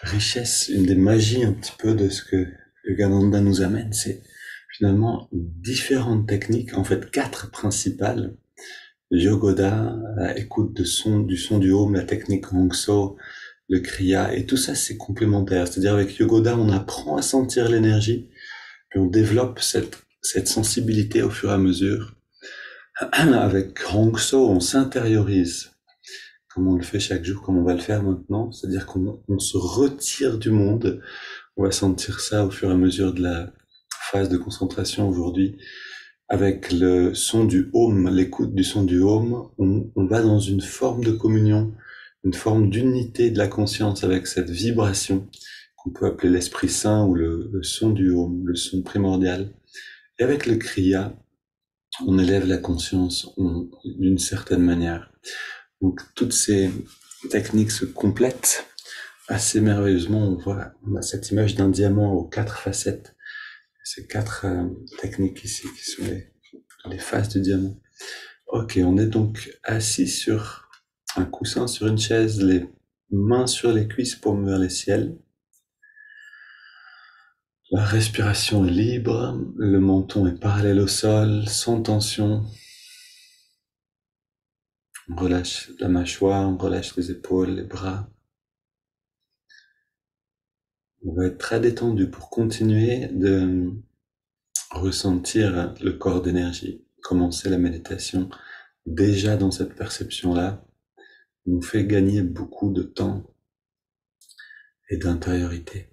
richesse, une des magies un petit peu de ce que Yogananda nous amène, c'est finalement différentes techniques, en fait 4 principales. Yogoda, écoute du son du Om, la technique Hongso, le Kriya, et tout ça c'est complémentaire. C'est-à-dire avec Yogoda, on apprend à sentir l'énergie, puis on développe cette sensibilité au fur et à mesure. Avec Hongso, on s'intériorise, comme on le fait chaque jour, comme on va le faire maintenant. C'est-à-dire qu'on se retire du monde. On va sentir ça au fur et à mesure de la phase de concentration aujourd'hui. Avec le son du Om, l'écoute du son du Om, on va dans une forme de communion, une forme d'unité de la conscience avec cette vibration qu'on peut appeler l'Esprit Saint ou le son du Om, le son primordial. Et avec le Kriya, on élève la conscience d'une certaine manière. Donc toutes ces techniques se complètent assez merveilleusement. On a cette image d'un diamant aux 4 facettes. Ces 4 techniques ici qui sont les faces du diamant. Ok, on est donc assis sur un coussin, sur une chaise, les mains sur les cuisses, paumes vers le ciel. La respiration est libre, le menton est parallèle au sol, sans tension. On relâche la mâchoire, on relâche les épaules, les bras. On va être très détendu pour continuer de ressentir le corps d'énergie. Commencer la méditation déjà dans cette perception-là nous fait gagner beaucoup de temps et d'intériorité.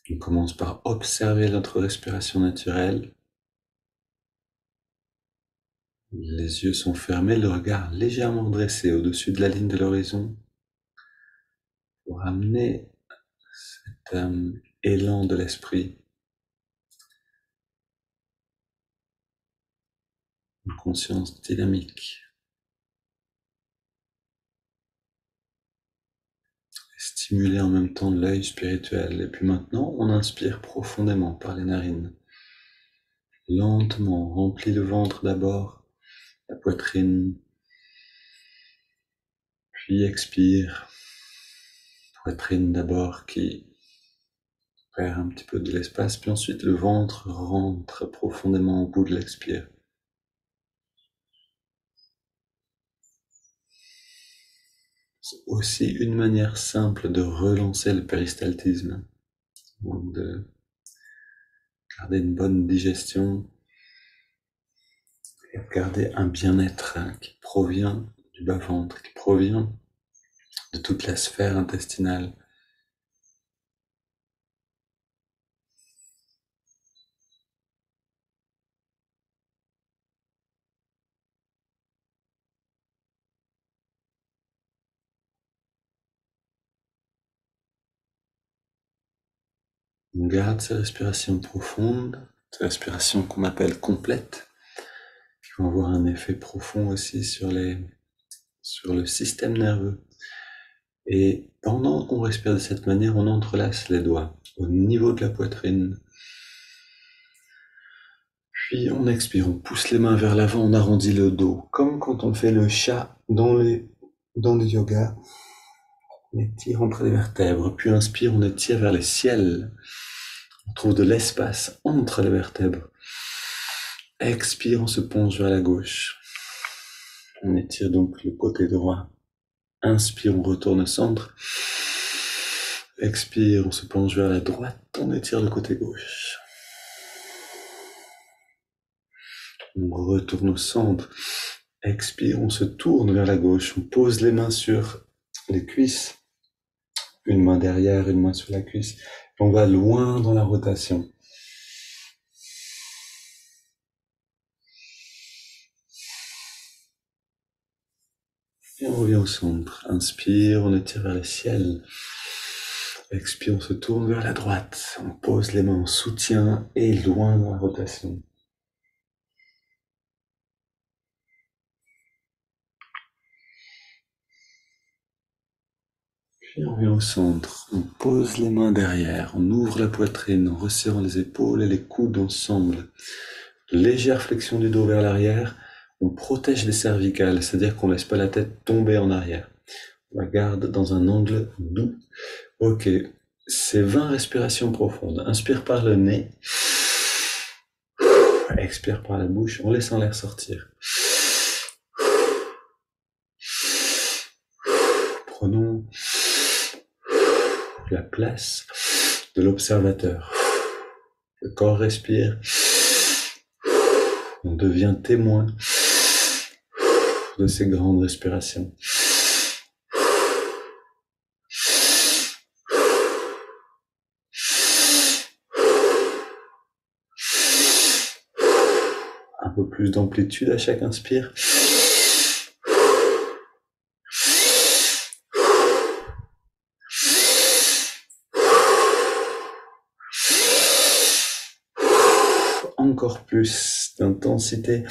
On commence par observer notre respiration naturelle. Les yeux sont fermés, le regard légèrement dressé au-dessus de la ligne de l'horizon pour amener cet élan de l'esprit, une conscience dynamique. Stimuler en même temps l'œil spirituel. Et puis maintenant, on inspire profondément par les narines. Lentement, remplit le ventre d'abord, la poitrine, puis expire. Poitrine d'abord qui perd un petit peu de l'espace, puis ensuite le ventre rentre profondément au bout de l'expire. C'est aussi une manière simple de relancer le péristaltisme, donc de garder une bonne digestion et garder un bien-être qui provient du bas-ventre, qui provient de toute la sphère intestinale. On garde ces respirations profondes, ces respirations qu'on appelle complètes, qui vont avoir un effet profond aussi sur le système nerveux. Et pendant qu'on respire de cette manière, on entrelace les doigts au niveau de la poitrine. Puis on expire, on pousse les mains vers l'avant, on arrondit le dos, comme quand on fait le chat dans le yoga. On étire entre les vertèbres, puis inspire, on étire vers le ciel. On trouve de l'espace entre les vertèbres. Expire, on se penche vers la gauche. On étire donc le côté droit. Inspire, on retourne au centre. Expire, on se penche vers la droite, on étire le côté gauche. On retourne au centre. Expire, on se tourne vers la gauche. On pose les mains sur les cuisses. Une main derrière, une main sur la cuisse. On va loin dans la rotation. Et on revient au centre. Inspire, on étire vers le ciel. Expire, on se tourne vers la droite. On pose les mains en soutien et loin dans la rotation. Puis on revient au centre. On pose les mains derrière. On ouvre la poitrine en resserrant les épaules et les coudes ensemble. Légère flexion du dos vers l'arrière. On protège les cervicales, c'est-à-dire qu'on ne laisse pas la tête tomber en arrière. la garde dans un angle doux. Ok, c'est 20 respirations profondes. Inspire par le nez. Expire par la bouche en laissant l'air sortir. Prenons la place de l'observateur. Le corps respire. On devient témoin de ces grandes respirations. Un peu plus d'amplitude à chaque inspire. Encore plus d'intensité.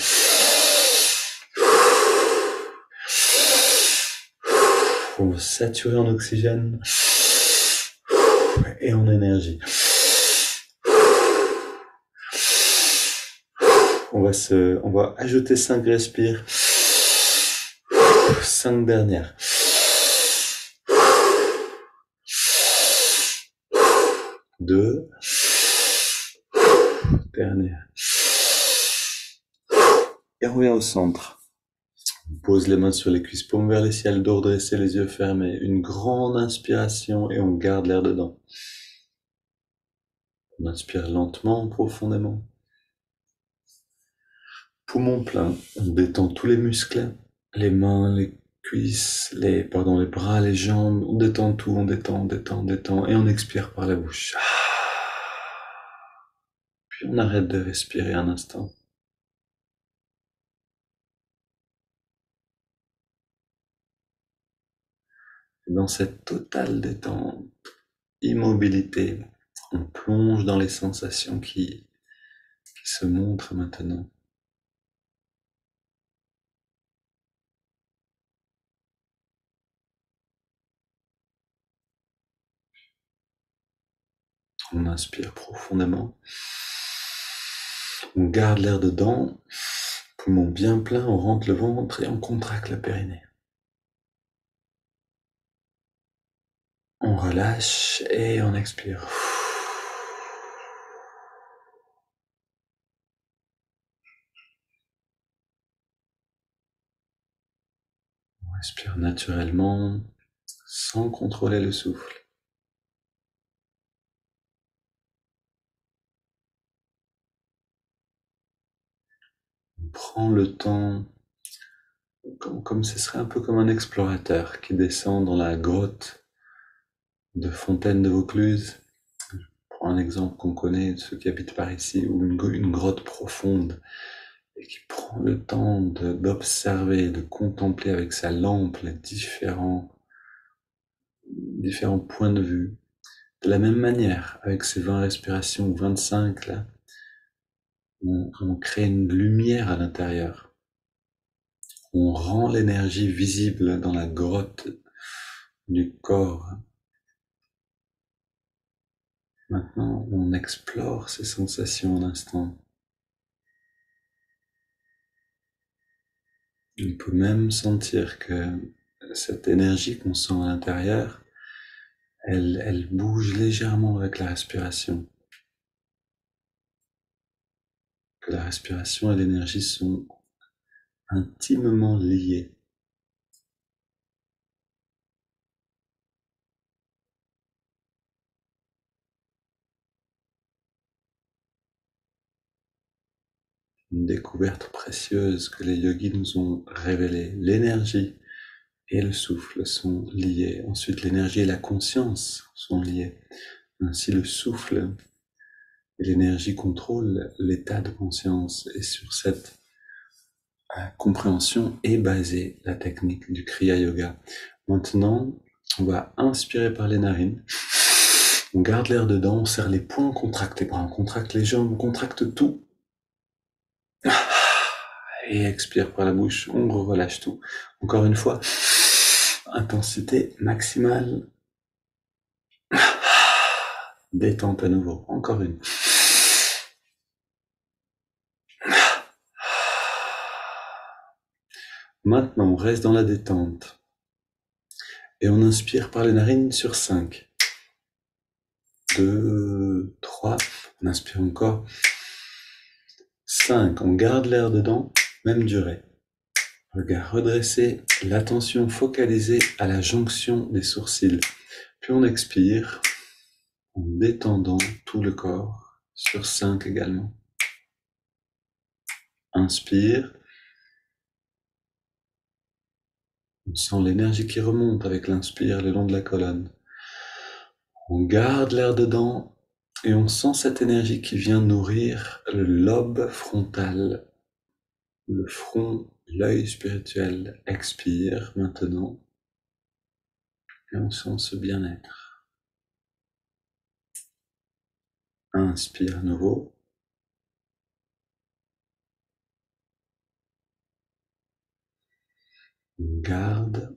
On va saturer en oxygène et en énergie. On va ajouter 5 respires. 5 dernières. 2. Dernière. Et on revient au centre. On pose les mains sur les cuisses, paumes vers le ciel, dos redressé, les yeux fermés. Une grande inspiration et on garde l'air dedans. On inspire lentement, profondément. Poumon plein, on détend tous les muscles, les mains, les cuisses, les bras, les jambes, on détend tout, on détend, et on expire par la bouche. Puis on arrête de respirer un instant. Et dans cette totale détente, immobilité, on plonge dans les sensations qui se montrent maintenant. On inspire profondément. On garde l'air dedans. Poumon bien plein, on rentre le ventre et on contracte le périnée. On relâche et on expire. On respire naturellement, sans contrôler le souffle. On prend le temps, comme ce serait un peu comme un explorateur qui descend dans la grotte de Fontaine de Vaucluse. Je prends un exemple qu'on connaît, ceux qui habitent par ici, ou une grotte profonde, et qui prend le temps d'observer, de contempler avec sa lampe les différents points de vue. De la même manière, avec ces 20 respirations, ou 25 là, on crée une lumière à l'intérieur. On rend l'énergie visible dans la grotte du corps. Maintenant, on explore ces sensations en instant. On peut même sentir que cette énergie qu'on sent à l'intérieur, elle bouge légèrement avec la respiration. Que la respiration et l'énergie sont intimement liées. Une découverte précieuse que les yogis nous ont révélée. L'énergie et le souffle sont liés. Ensuite, l'énergie et la conscience sont liés. Ainsi, le souffle et l'énergie contrôlent l'état de conscience. Et sur cette compréhension est basée la technique du Kriya Yoga. Maintenant, on va inspirer par les narines. On garde l'air dedans, on serre les poings, on contracte les bras, on contracte les jambes, on contracte tout. Et expire par la bouche, on relâche tout. Encore une fois, intensité maximale. Détente à nouveau, encore une. Maintenant, on reste dans la détente. Et on inspire par les narines sur 5. 2, 3, on inspire encore. 5, on garde l'air dedans, même durée. Regard redressé, l'attention focalisée à la jonction des sourcils. Puis on expire en détendant tout le corps, sur 5 également. Inspire. On sent l'énergie qui remonte avec l'inspire le long de la colonne. On garde l'air dedans et on sent cette énergie qui vient nourrir le lobe frontal, le front, l'œil spirituel. Expire maintenant et on sent ce bien-être. Inspire à nouveau. On garde.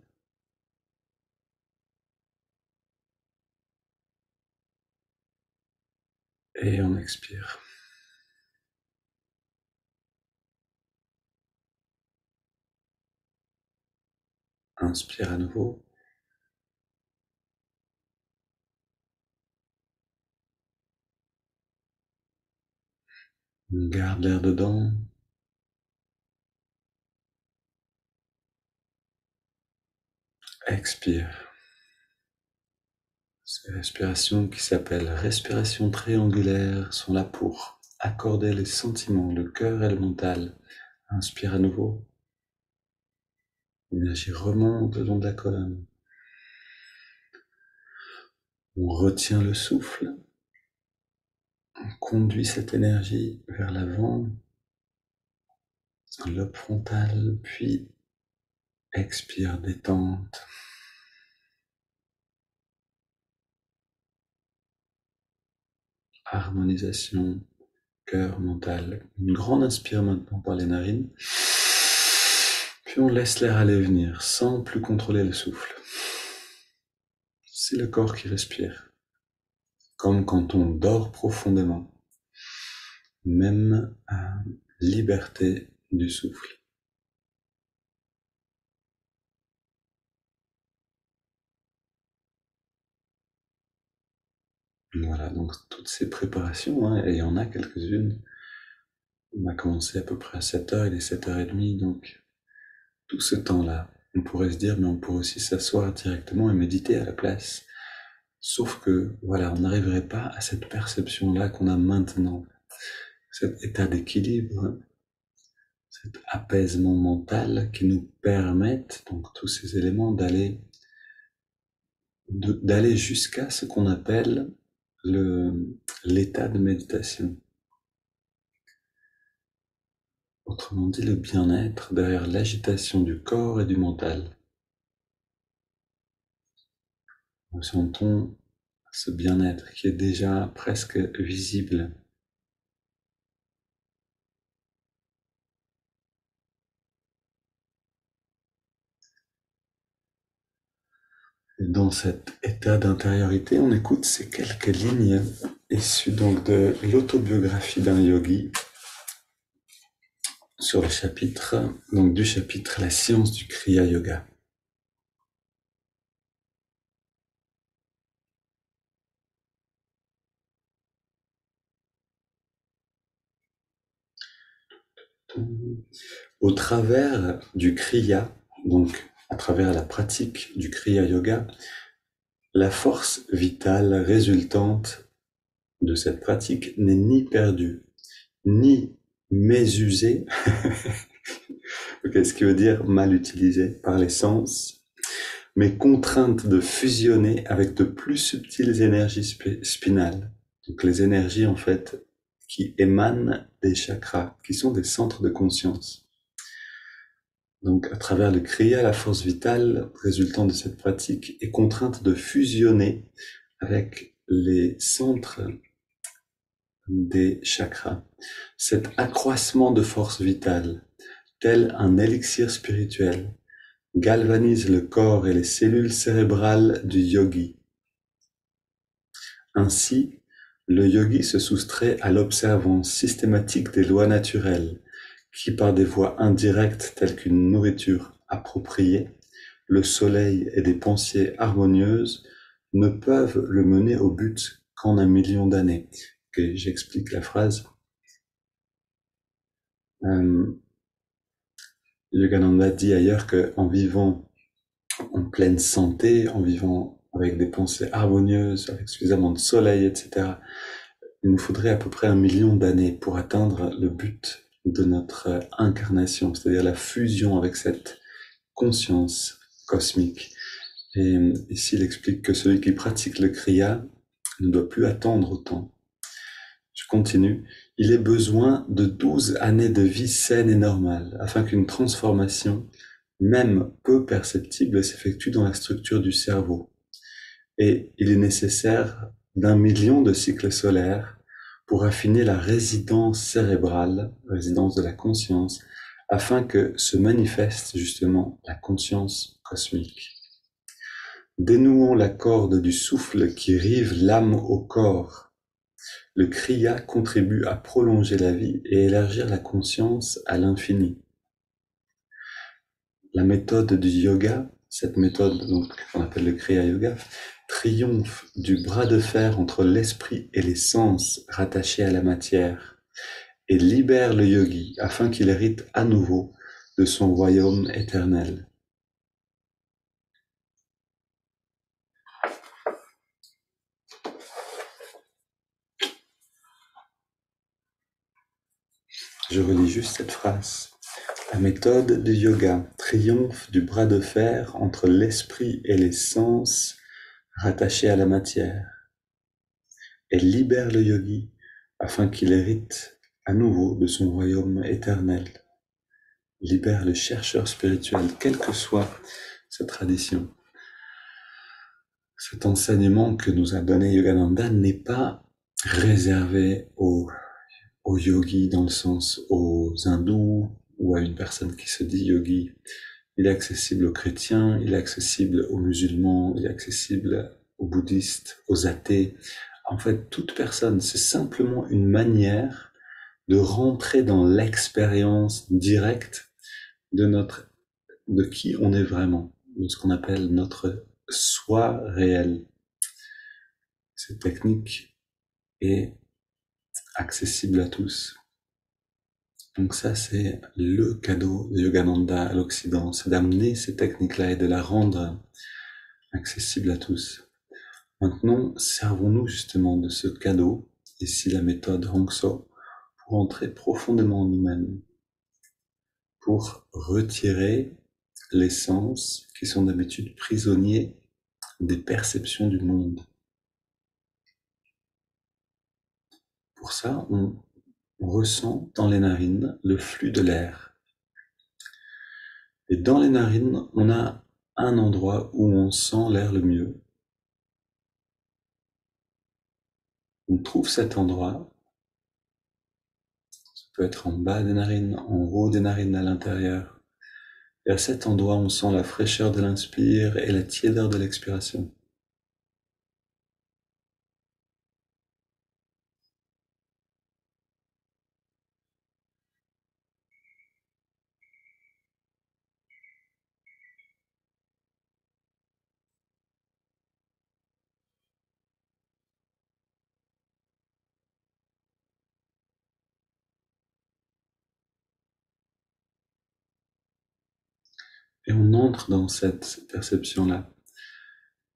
Et on expire. Inspire à nouveau. On garde l'air dedans. Expire. Ces respirations qui s'appellent respiration triangulaire sont là pour accorder les sentiments, le cœur et le mental. Inspire à nouveau. L'énergie remonte le long de la colonne. On retient le souffle. On conduit cette énergie vers l'avant, le lobe frontal, puis expire, détente. Harmonisation, cœur, mental. Une grande inspire maintenant par les narines. Puis on laisse l'air aller et venir sans plus contrôler le souffle. C'est le corps qui respire, comme quand on dort profondément, même à liberté du souffle. Voilà, donc toutes ces préparations, et il y en a quelques-unes. On a commencé à peu près à 7h, il est 7h30, donc tout ce temps-là, on pourrait se dire, mais on pourrait aussi s'asseoir directement et méditer à la place. Sauf que, voilà, on n'arriverait pas à cette perception-là qu'on a maintenant, cet état d'équilibre, cet apaisement mental qui nous permettent, donc tous ces éléments, d'aller jusqu'à ce qu'on appelle l'état de méditation. Autrement dit, le bien-être derrière l'agitation du corps et du mental. Nous sentons ce bien-être qui est déjà presque visible. Et dans cet état d'intériorité, on écoute ces quelques lignes issues donc de l'autobiographie d'un yogi sur le chapitre, donc du chapitre La science du Kriya Yoga. Au travers du Kriya, donc à travers la pratique du Kriya Yoga, la force vitale résultante de cette pratique n'est ni perdue, ni mésusée, ce qui veut dire mal utilisée par les sens, mais contrainte de fusionner avec de plus subtiles énergies spinales. Donc les énergies en fait qui émanent des chakras, qui sont des centres de conscience. Donc à travers le kriya, la force vitale résultant de cette pratique est contrainte de fusionner avec les centres des chakras. Cet accroissement de force vitale, tel un élixir spirituel, galvanise le corps et les cellules cérébrales du yogi. Ainsi, le yogi se soustrait à l'observance systématique des lois naturelles, qui par des voies indirectes telles qu'une nourriture appropriée, le soleil et des pensées harmonieuses ne peuvent le mener au but qu'en 1 million d'années. Okay, j'explique la phrase. Yogananda dit ailleurs qu'en vivant en pleine santé, en vivant avec des pensées harmonieuses, avec suffisamment de soleil, etc., il nous faudrait à peu près 1 million d'années pour atteindre le but de notre incarnation, c'est-à-dire la fusion avec cette conscience cosmique. Et ici, il explique que celui qui pratique le Kriya ne doit plus attendre autant. Je continue. Il est besoin de 12 années de vie saine et normale afin qu'une transformation, même peu perceptible, s'effectue dans la structure du cerveau. Et il est nécessaire d'1 million de cycles solaires pour affiner la résidence cérébrale, résidence de la conscience, afin que se manifeste justement la conscience cosmique. Dénouons la corde du souffle qui rive l'âme au corps. Le Kriya contribue à prolonger la vie et élargir la conscience à l'infini. La méthode du yoga, cette méthode donc, qu'on appelle le Kriya Yoga, triomphe du bras de fer entre l'esprit et les sens rattachés à la matière et libère le yogi afin qu'il hérite à nouveau de son royaume éternel. Je relis juste cette phrase. La méthode du yoga triomphe du bras de fer entre l'esprit et les sens rattachés à la matière et libère le yogi afin qu'il hérite à nouveau de son royaume éternel. Libère le chercheur spirituel, quelle que soit sa tradition. Cet enseignement que nous a donné Yogananda n'est pas réservé aux yogis dans le sens aux hindous ou à une personne qui se dit yogi. Il est accessible aux chrétiens, il est accessible aux musulmans, il est accessible aux bouddhistes, aux athées. En fait, toute personne, c'est simplement une manière de rentrer dans l'expérience directe de qui on est vraiment, de ce qu'on appelle notre soi réel. Cette technique est accessible à tous. Donc ça, c'est le cadeau de Yogananda à l'Occident, c'est d'amener ces techniques-là et de la rendre accessible à tous. Maintenant, servons-nous justement de ce cadeau, ici la méthode Hongso, pour entrer profondément en nous-mêmes, pour retirer les sens qui sont d'habitude prisonniers des perceptions du monde. Pour ça, on ressent dans les narines le flux de l'air. Et dans les narines, on a un endroit où on sent l'air le mieux. On trouve cet endroit. Ça peut être en bas des narines, en haut des narines à l'intérieur. Et à cet endroit, on sent la fraîcheur de l'inspire et la tiédeur de l'expiration. Et on entre dans cette perception-là,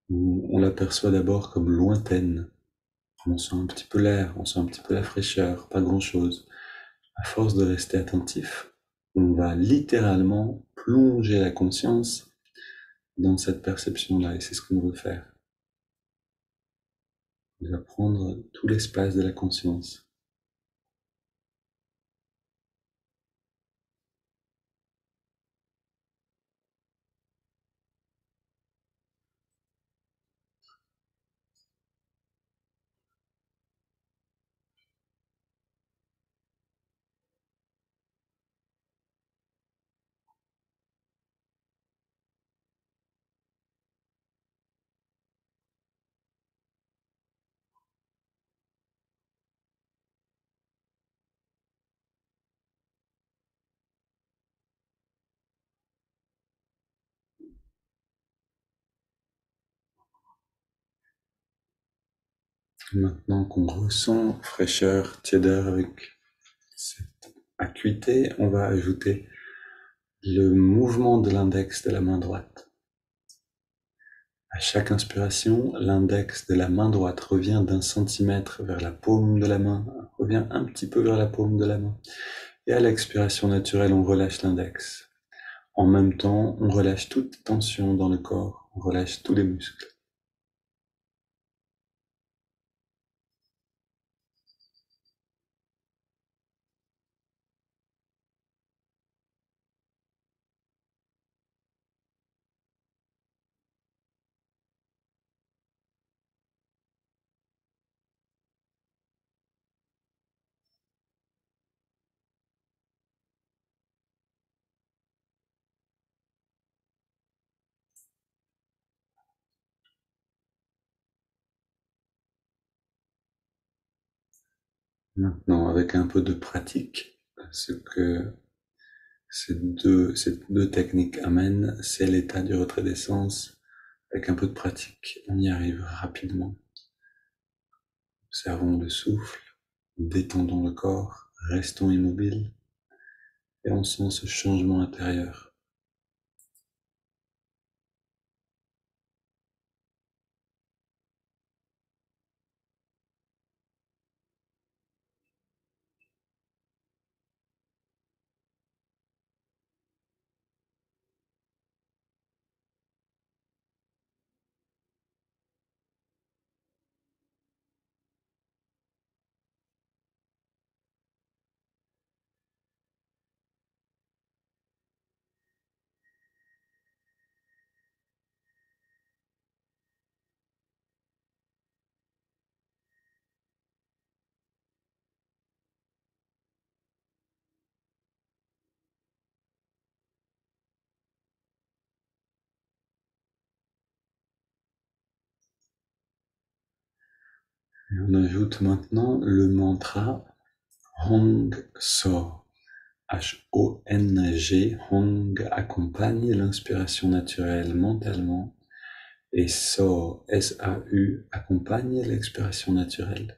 où on l'aperçoit d'abord comme lointaine. On sent un petit peu l'air, on sent un petit peu la fraîcheur, pas grand-chose. À force de rester attentif, on va littéralement plonger la conscience dans cette perception-là, et c'est ce qu'on veut faire. On va prendre tout l'espace de la conscience. Maintenant qu'on ressent fraîcheur, tiédeur avec cette acuité, on va ajouter le mouvement de l'index de la main droite. À chaque inspiration, l'index de la main droite revient d'1 centimètre vers la paume de la main, revient un petit peu vers la paume de la main. Et à l'expiration naturelle, on relâche l'index. En même temps, on relâche toute tension dans le corps, on relâche tous les muscles. Maintenant, avec un peu de pratique, ce que ces deux techniques amènent, c'est l'état du retrait d'essence. Avec un peu de pratique, on y arrive rapidement. Observons le souffle, détendons le corps, restons immobiles et on sent ce changement intérieur. Et on ajoute maintenant le mantra Hong So. H-O-N-G, Hong accompagne l'inspiration naturelle mentalement et So, S-A-U, accompagne l'expiration naturelle.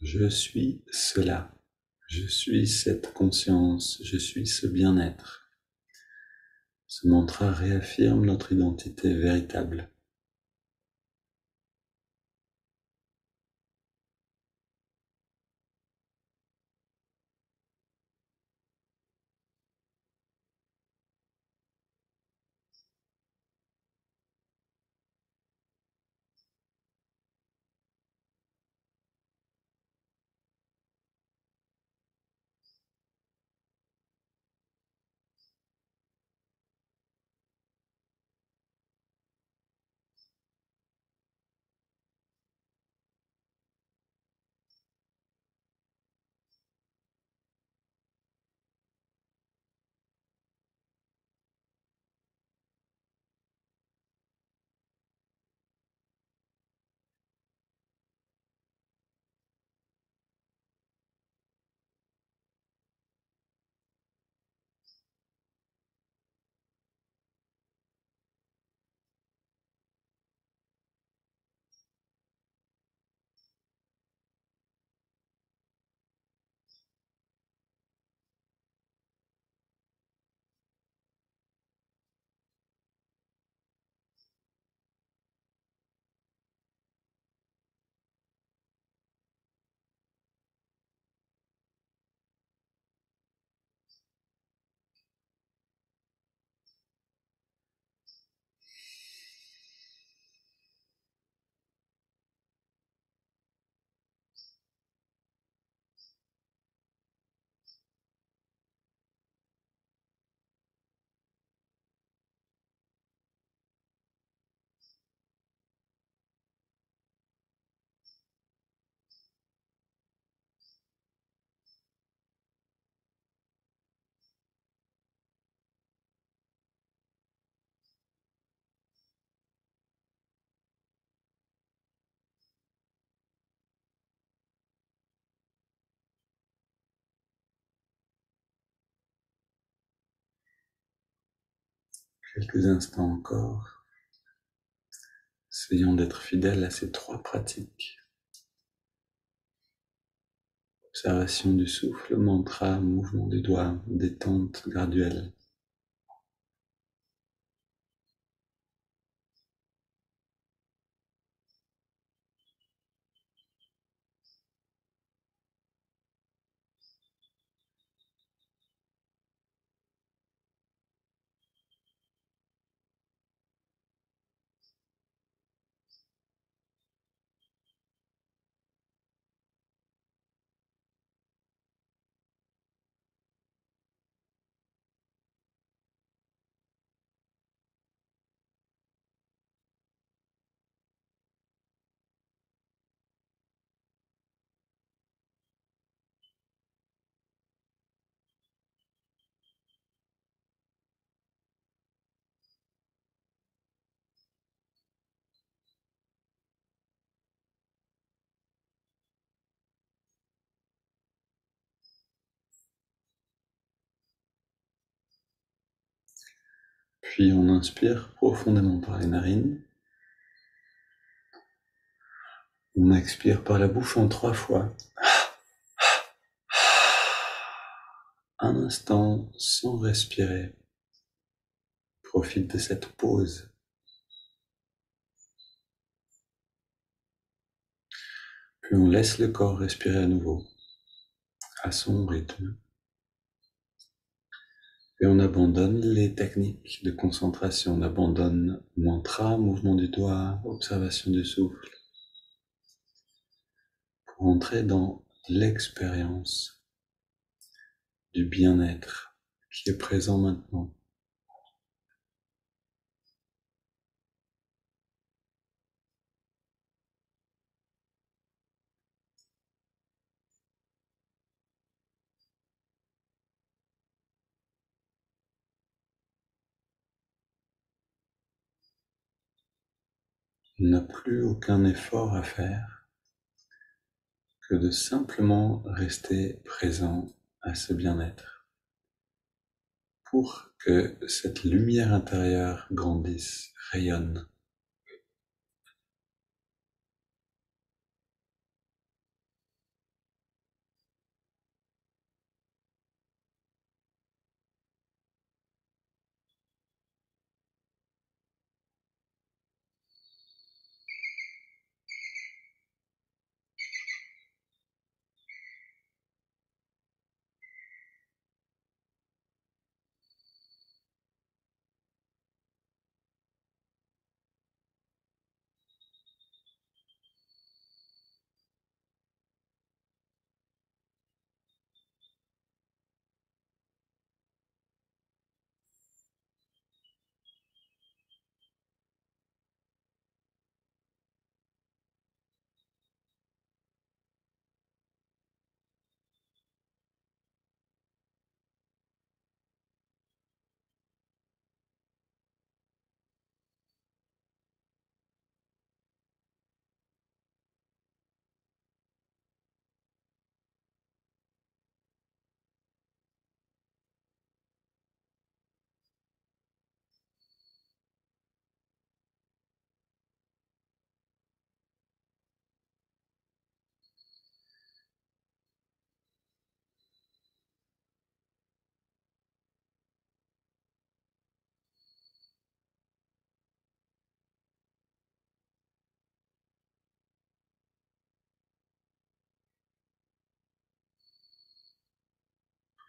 Je suis cela. Je suis cette conscience. Je suis ce bien-être. Ce mantra réaffirme notre identité véritable. Quelques instants encore. Essayons d'être fidèles à ces 3 pratiques. Observation du souffle, mantra, mouvement des doigts, détente graduelle. Puis on inspire profondément par les narines. On expire par la bouche en 3 fois. Un instant sans respirer. Profite de cette pause. Puis on laisse le corps respirer à nouveau, à son rythme. Et on abandonne les techniques de concentration. On abandonne mantra, mouvement du doigt, observation du souffle. Pour entrer dans l'expérience du bien-être qui est présent maintenant. On n'a plus aucun effort à faire que de simplement rester présent à ce bien-être pour que cette lumière intérieure grandisse, rayonne.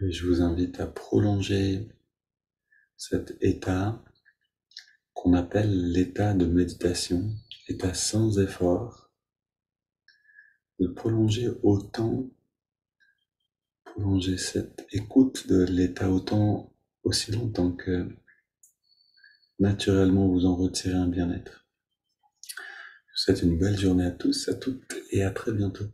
Et je vous invite à prolonger cet état qu'on appelle l'état de méditation, état sans effort, de prolonger autant, prolonger cette écoute de l'état autant, aussi longtemps que naturellement vous en retirez un bien-être. Je vous souhaite une belle journée à tous, à toutes et à très bientôt.